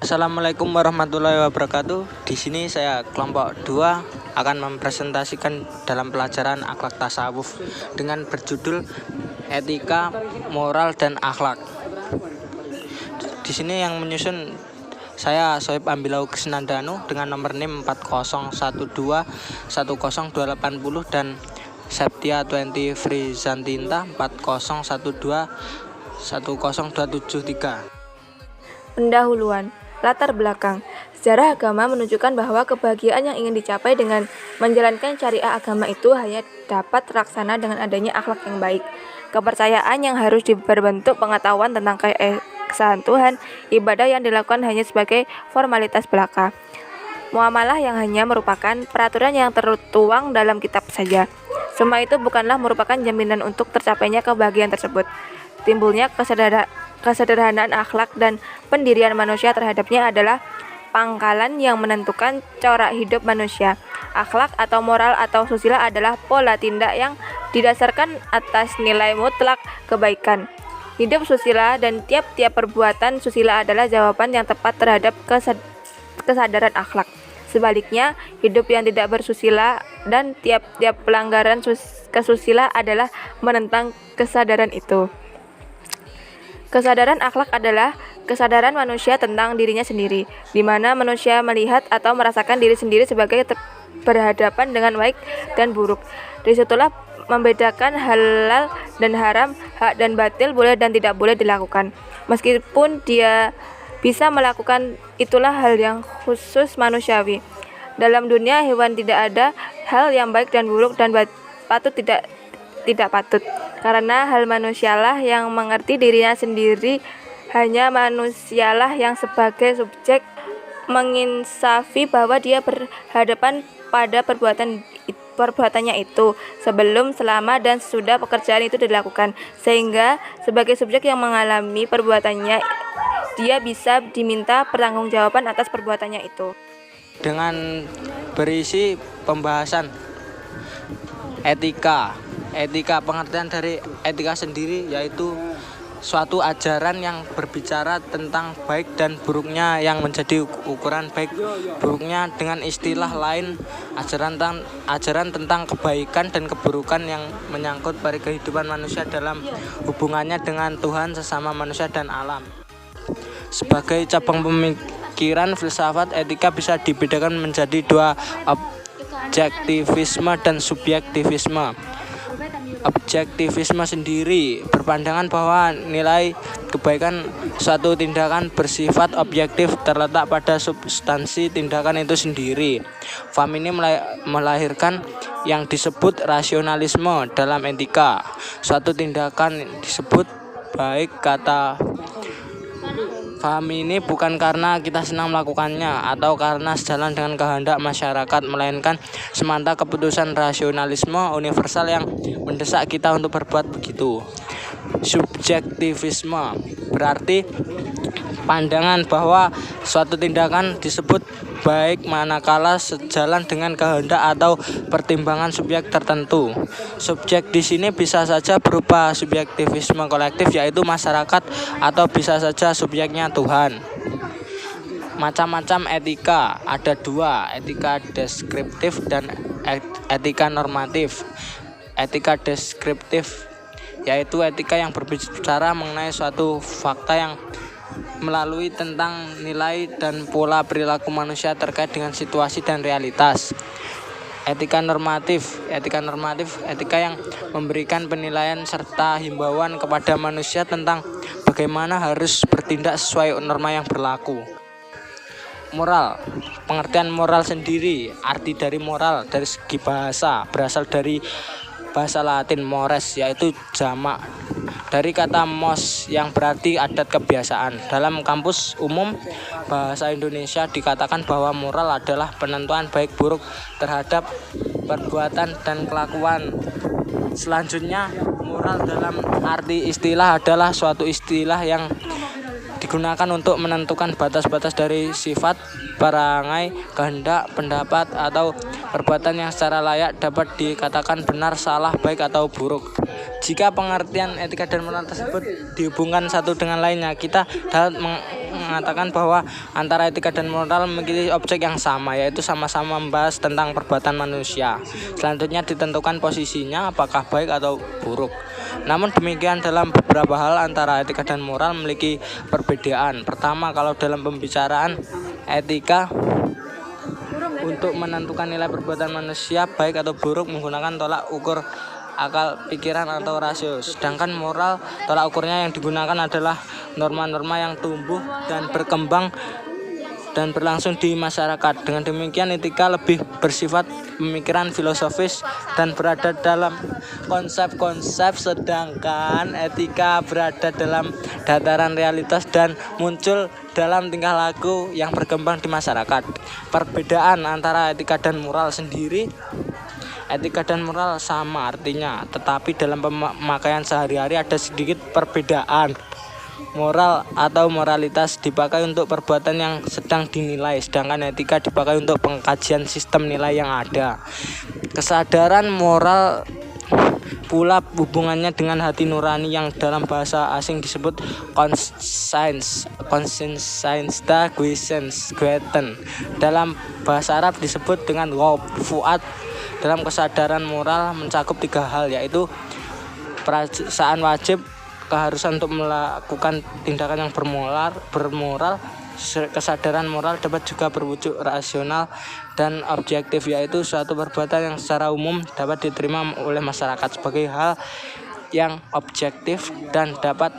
Assalamualaikum warahmatullahi wabarakatuh. Di sini saya kelompok 2 akan mempresentasikan dalam pelajaran akhlak tasawuf dengan berjudul etika, moral dan akhlak. Di sini yang menyusun saya Soeb Ambilau Krisnandanu dengan nomor NIM 401210280 dan Septia 20 Frizantinta 401210273. Pendahuluan. Latar belakang. Sejarah agama menunjukkan bahwa kebahagiaan yang ingin dicapai dengan menjalankan syariah agama itu hanya dapat terlaksana dengan adanya akhlak yang baik. Kepercayaan yang harus berbentuk pengetahuan tentang keesaan Tuhan, ibadah yang dilakukan hanya sebagai formalitas belaka. Muamalah yang hanya merupakan peraturan yang tertuang dalam kitab saja. Semua itu bukanlah merupakan jaminan untuk tercapainya kebahagiaan tersebut. Timbulnya kesederhanaan akhlak dan pendirian manusia terhadapnya adalah pangkalan yang menentukan corak hidup manusia. Akhlak atau moral atau susila adalah pola tindak yang didasarkan atas nilai mutlak kebaikan. Hidup susila dan tiap-tiap perbuatan susila adalah jawaban yang tepat terhadap kesadaran akhlak. Sebaliknya, hidup yang tidak bersusila dan tiap-tiap pelanggaran kesusila adalah menentang kesadaran itu. Kesadaran akhlak adalah kesadaran manusia tentang dirinya sendiri, di mana manusia melihat atau merasakan diri sendiri sebagai berhadapan dengan baik dan buruk. Disitulah membedakan halal dan haram, hak dan batil, boleh dan tidak boleh dilakukan. Meskipun dia bisa melakukan, itulah hal yang khusus manusiawi. Dalam dunia hewan tidak ada hal yang baik dan buruk dan patut tidak patut. Karena hal manusialah yang mengerti dirinya sendiri, hanya manusialah yang sebagai subjek menginsafi bahwa dia berhadapan pada perbuatannya itu sebelum, selama, dan sesudah pekerjaan itu dilakukan, sehingga sebagai subjek yang mengalami perbuatannya dia bisa diminta pertanggungjawaban atas perbuatannya itu. Dengan berisi pembahasan etika, pengertian dari etika sendiri yaitu suatu ajaran yang berbicara tentang baik dan buruknya, yang menjadi ukuran baik buruknya. Dengan istilah lain, ajaran tentang kebaikan dan keburukan yang menyangkut pada kehidupan manusia dalam hubungannya dengan Tuhan, sesama manusia dan alam. Sebagai cabang pemikiran filsafat, etika bisa dibedakan menjadi dua, objektivisme dan subjektivisme. Objektivisme sendiri berpandangan bahwa nilai kebaikan suatu tindakan bersifat objektif, terletak pada substansi tindakan itu sendiri. Faham ini melahirkan yang disebut rasionalisme dalam etika. Suatu tindakan disebut baik, kata faham ini bukan karena kita senang melakukannya atau karena sejalan dengan kehendak masyarakat, melainkan semata keputusan rasionalisme universal yang mendesak kita untuk berbuat begitu. Subjektivisme berarti pandangan bahwa suatu tindakan disebut baik manakala sejalan dengan kehendak atau pertimbangan subjek tertentu. Subjek di sini bisa saja berupa subjektivisme kolektif, yaitu masyarakat, atau bisa saja subjeknya Tuhan. Macam-macam etika ada dua, etika deskriptif dan etika normatif. Etika deskriptif yaitu etika yang berbicara mengenai suatu fakta yang melalui tentang nilai dan pola perilaku manusia terkait dengan situasi dan realitas. Etika normatif etika yang memberikan penilaian serta himbauan kepada manusia tentang bagaimana harus bertindak sesuai norma yang berlaku. Moral, pengertian moral sendiri, arti dari moral dari segi bahasa berasal dari bahasa Latin mores, yaitu jamak dari kata mos yang berarti adat kebiasaan. Dalam kampus umum bahasa Indonesia dikatakan bahwa moral adalah penentuan baik buruk terhadap perbuatan dan kelakuan. Selanjutnya, moral dalam arti istilah adalah suatu istilah yang digunakan untuk menentukan batas-batas dari sifat, perangai, kehendak, pendapat, atau perbuatan yang secara layak dapat dikatakan benar, salah, baik, atau buruk. Jika pengertian etika dan moral tersebut dihubungkan satu dengan lainnya, kita dapat mengatakan bahwa antara etika dan moral memiliki objek yang sama, yaitu sama-sama membahas tentang perbuatan manusia. Selanjutnya ditentukan posisinya apakah baik atau buruk. Namun demikian, dalam beberapa hal antara etika dan moral memiliki perbedaan. Pertama, kalau dalam pembicaraan etika, untuk menentukan nilai perbuatan manusia baik atau buruk menggunakan tolak ukur akal, pikiran, atau rasio. Sedangkan moral, tolak ukurnya yang digunakan adalah norma-norma yang tumbuh dan berkembang dan berlangsung di masyarakat. Dengan demikian, etika lebih bersifat pemikiran filosofis dan berada dalam konsep-konsep, sedangkan etika berada dalam dataran realitas dan muncul dalam tingkah laku yang berkembang di masyarakat. Perbedaan antara etika dan moral sendiri, etika dan moral sama artinya, tetapi dalam pemakaian sehari-hari ada sedikit perbedaan. Moral atau moralitas dipakai untuk perbuatan yang sedang dinilai, sedangkan etika dipakai untuk pengkajian sistem nilai yang ada. Kesadaran moral pula hubungannya dengan hati nurani yang dalam bahasa asing disebut conscience, dalam bahasa Arab disebut dengan fuad. Dalam kesadaran moral mencakup 3 hal, yaitu perasaan wajib, keharusan untuk melakukan tindakan yang bermoral. Kesadaran moral dapat juga berwujud rasional dan objektif, yaitu suatu perbuatan yang secara umum dapat diterima oleh masyarakat sebagai hal yang objektif dan dapat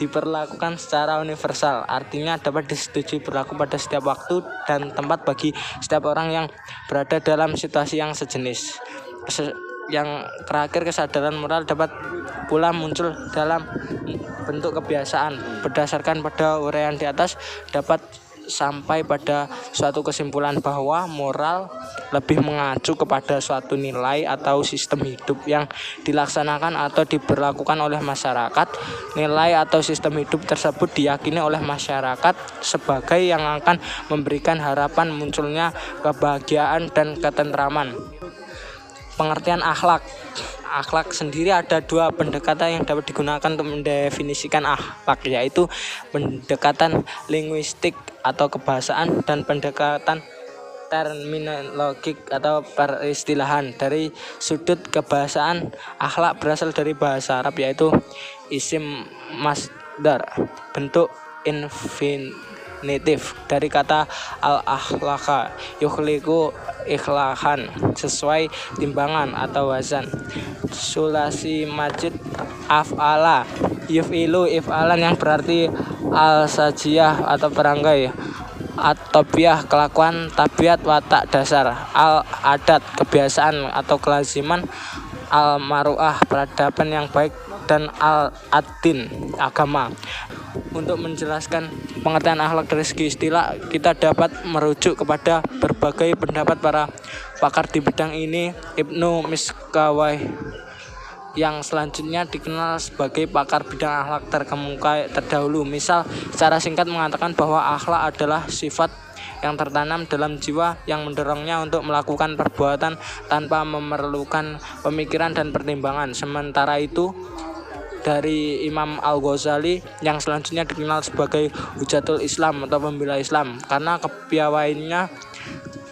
diperlakukan secara universal. Artinya dapat disetujui berlaku pada setiap waktu dan tempat bagi setiap orang yang berada dalam situasi yang sejenis. Yang terakhir, kesadaran moral dapat pula muncul dalam bentuk kebiasaan. Berdasarkan pada uraian di atas, dapat sampai pada suatu kesimpulan bahwa moral lebih mengacu kepada suatu nilai atau sistem hidup yang dilaksanakan atau diberlakukan oleh masyarakat. Nilai atau sistem hidup tersebut diyakini oleh masyarakat sebagai yang akan memberikan harapan munculnya kebahagiaan dan ketentraman. Pengertian akhlak. Akhlak sendiri ada 2 pendekatan yang dapat digunakan untuk mendefinisikan akhlak, yaitu pendekatan linguistik atau kebahasaan dan pendekatan terminologik atau peristilahan. Dari sudut kebahasaan, akhlak berasal dari bahasa Arab, yaitu isim masdar, bentuk infinitif dari kata al-akhlaqa yukhliqu ikhlahan, sesuai timbangan atau wazan. Sulasi majid af'ala yuf'ilu if'alan yang berarti al-sajiyah atau perangkai, at-tabiah kelakuan, tabiat watak dasar, al-adat kebiasaan atau kelaziman, al-maru'ah peradaban yang baik, dan al-ad-din agama. Untuk menjelaskan pengertian akhlak dari segi istilah, kita dapat merujuk kepada berbagai pendapat para pakar di bidang ini. Ibnu Miskawayh yang selanjutnya dikenal sebagai pakar bidang akhlak terkemuka terdahulu. Misal, secara singkat mengatakan bahwa akhlak adalah sifat yang tertanam dalam jiwa yang mendorongnya untuk melakukan perbuatan tanpa memerlukan pemikiran dan pertimbangan. Sementara itu, dari Imam Al-Ghazali yang selanjutnya dikenal sebagai Hujatul Islam atau pembela Islam, karena kepiawaiannya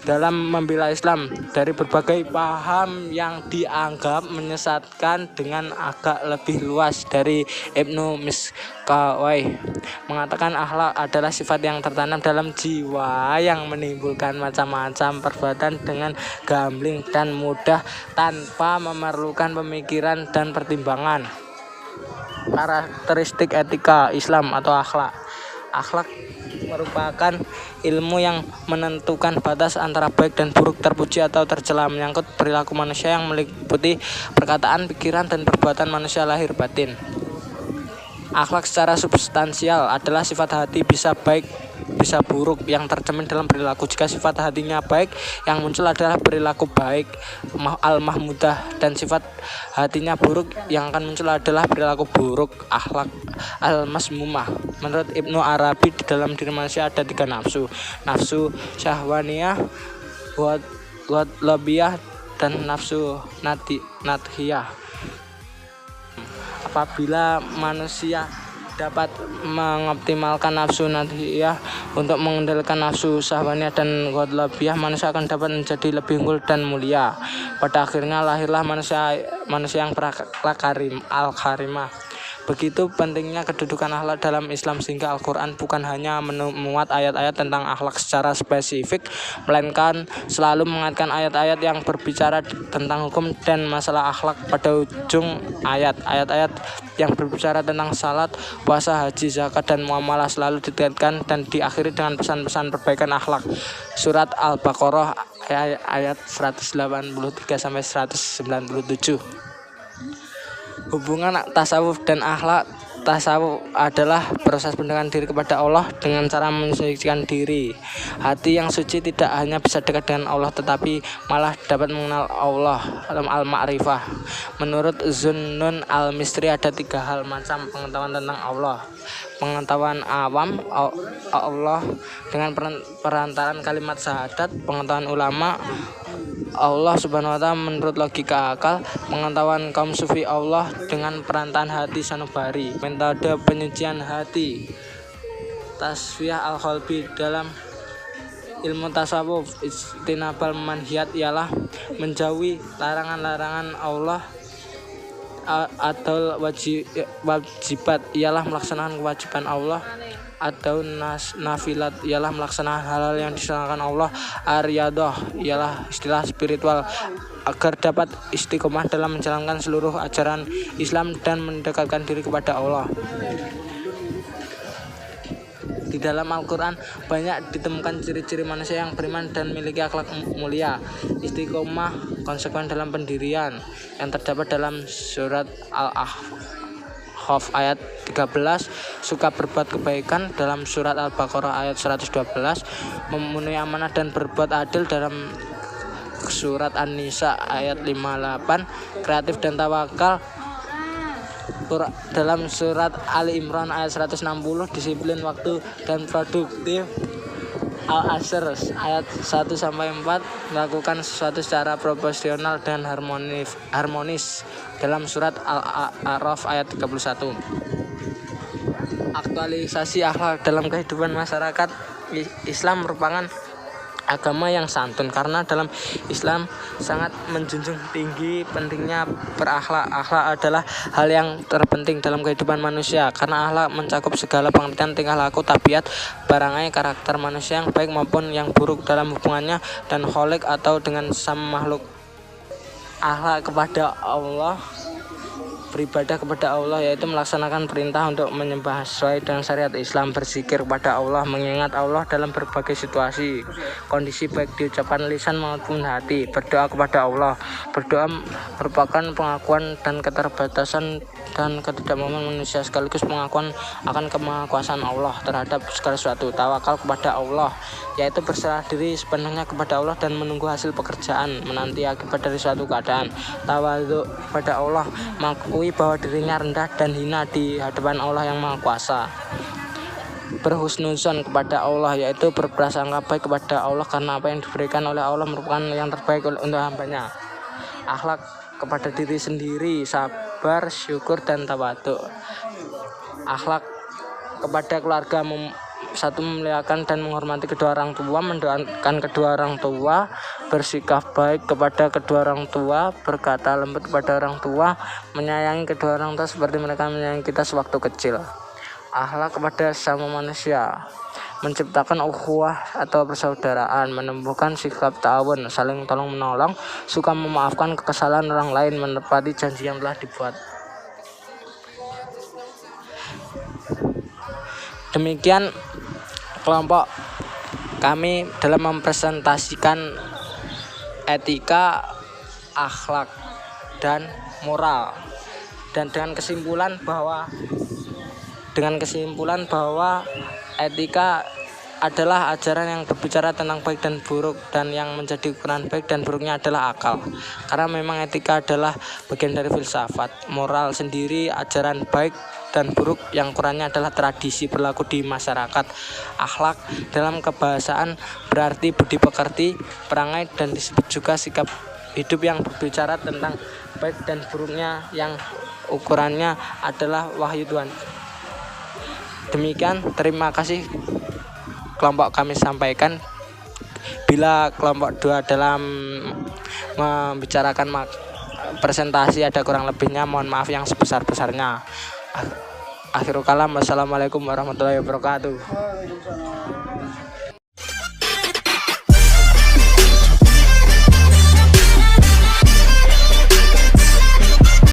dalam membela Islam dari berbagai paham yang dianggap menyesatkan dengan agak lebih luas. Dari Ibnu Miskawayh mengatakan akhlak adalah sifat yang tertanam dalam jiwa yang menimbulkan macam-macam perbuatan dengan gambling dan mudah tanpa memerlukan pemikiran dan pertimbangan. Karakteristik etika Islam atau akhlak. Akhlak merupakan ilmu yang menentukan batas antara baik dan buruk, terpuji atau tercela, menyangkut perilaku manusia yang meliputi perkataan, pikiran, dan perbuatan manusia lahir batin. Akhlak secara substansial adalah sifat hati, bisa baik bisa buruk, yang tercermin dalam perilaku. Jika sifat hatinya baik, yang muncul adalah perilaku baik al-mahmudah, dan sifat hatinya buruk, yang akan muncul adalah perilaku buruk akhlak al-masmumah. Menurut Ibnu Arabi, di dalam diri manusia ada 3 nafsu: nafsu syahwaniyah, ghadlabiyah, dan nafsu nadhiyah. apabila manusia dapat mengoptimalkan nafsu nadhiyah untuk mengendalikan nafsu syahwaniyah dan ghadlabiyah, manusia akan dapat menjadi lebih unggul dan mulia. Pada akhirnya lahirlah manusia yang berakhlak al-karimah. Begitu pentingnya kedudukan akhlak dalam Islam, sehingga Al-Quran bukan hanya memuat ayat-ayat tentang akhlak secara spesifik, melainkan selalu mengaitkan ayat-ayat yang berbicara tentang hukum dan masalah akhlak pada ujung ayat. Ayat-ayat yang berbicara tentang salat, puasa, haji, zakat, dan muamalah selalu dikaitkan dan diakhiri dengan pesan-pesan perbaikan akhlak. Surat Al-Baqarah ayat 183-197. Hubungan tasawuf dan akhlak. Tasawuf adalah proses pendekatan diri kepada Allah dengan cara mensucikan diri. Hati yang suci tidak hanya bisa dekat dengan Allah, tetapi malah dapat mengenal Allah, al-ma'rifah. Menurut Zunnun al-Misri, ada 3 hal macam pengetahuan tentang Allah. Pengetahuan awam Allah dengan perantaran kalimat syahadat, pengetahuan ulama Allah subhanahu wa ta'ala menurut logika akal, pengetahuan kaum sufi Allah dengan perantaran hati sanubari. Metode penyucian hati, tasfiyah al-qalbi. Dalam ilmu tasawuf, istinabal manhiyat ialah menjauhi larangan-larangan Allah, atau wajibat ialah melaksanakan kewajiban Allah, atau nafilat ialah melaksanakan hal-hal yang disenangkan Allah. Ar-riyadah ialah istilah spiritual agar dapat istiqomah dalam menjalankan seluruh ajaran Islam dan mendekatkan diri kepada Allah. Di dalam Al-Quran banyak ditemukan ciri-ciri manusia yang beriman dan memiliki akhlak mulia. Istiqomah konsekuen dalam pendirian yang terdapat dalam surat Al-Ahqaf ayat 13, suka berbuat kebaikan dalam surat Al-Baqarah ayat 112, memenuhi amanah dan berbuat adil dalam surat An-Nisa ayat 58, kreatif dan tawakal dalam surat Ali Imran ayat 160, disiplin waktu dan produktif Al-Asr ayat 1-4, melakukan sesuatu secara proporsional dan harmonis dalam surat Al-A'raf ayat 31. Aktualisasi akhlak dalam kehidupan masyarakat. Islam merupakan agama yang santun karena dalam Islam sangat menjunjung tinggi pentingnya berakhlak. Akhlak adalah hal yang terpenting dalam kehidupan manusia karena akhlak mencakup segala pengertian tingkah laku, tabiat, perangai, karakter manusia yang baik maupun yang buruk dalam hubungannya dan khalik atau dengan sesama makhluk. Akhlak kepada Allah, beribadah kepada Allah, yaitu melaksanakan perintah untuk menyembah sesuai dengan syariat Islam, berzikir kepada Allah, mengingat Allah dalam berbagai situasi, kondisi baik di ucapan lisan maupun hati, berdoa kepada Allah. Berdoa merupakan pengakuan dan keterbatasan dan ketidakmampuan manusia sekaligus pengakuan akan kemahakuasaan Allah terhadap segala sesuatu. Tawakal kepada Allah, yaitu berserah diri sepenuhnya kepada Allah dan menunggu hasil pekerjaan, menanti akibat dari suatu keadaan. Tawadhu kepada Allah, mengakui bahwa dirinya rendah dan hina di hadapan Allah yang Maha Kuasa. Berhusnuzon kepada Allah, yaitu berprasangka baik kepada Allah karena apa yang diberikan oleh Allah merupakan yang terbaik untuk hambanya. Akhlak kepada diri sendiri, sabar, syukur, dan tawadhu. Akhlak kepada keluarga, satu, memuliakan dan menghormati kedua orang tua, mendoakan kedua orang tua, bersikap baik kepada kedua orang tua, berkata lembut kepada orang tua, menyayangi kedua orang tua seperti mereka menyayangi kita sewaktu kecil. Akhlak kepada sesama manusia, menciptakan ukhuwah atau persaudaraan, menumbuhkan sikap ta'awun, saling tolong menolong, suka memaafkan kesalahan orang lain, menepati janji yang telah dibuat. Demikian kelompok kami dalam mempresentasikan etika, akhlak, dan moral, dan dengan kesimpulan bahwa etika adalah ajaran yang berbicara tentang baik dan buruk, dan yang menjadi ukuran baik dan buruknya adalah akal. Karena memang etika adalah bagian dari filsafat. Moral sendiri ajaran baik dan buruk yang ukurannya adalah tradisi berlaku di masyarakat. Akhlak dalam kebahasaan berarti budi pekerti, perangai, dan disebut juga sikap hidup yang berbicara tentang baik dan buruknya yang ukurannya adalah wahyu Tuhan. Demikian, terima kasih kelompok kami sampaikan. Bila kelompok 2 dalam membicarakan presentasi ada kurang lebihnya, mohon maaf yang sebesar-besarnya. Akhirul kalam, wassalamualaikum warahmatullahi wabarakatuh.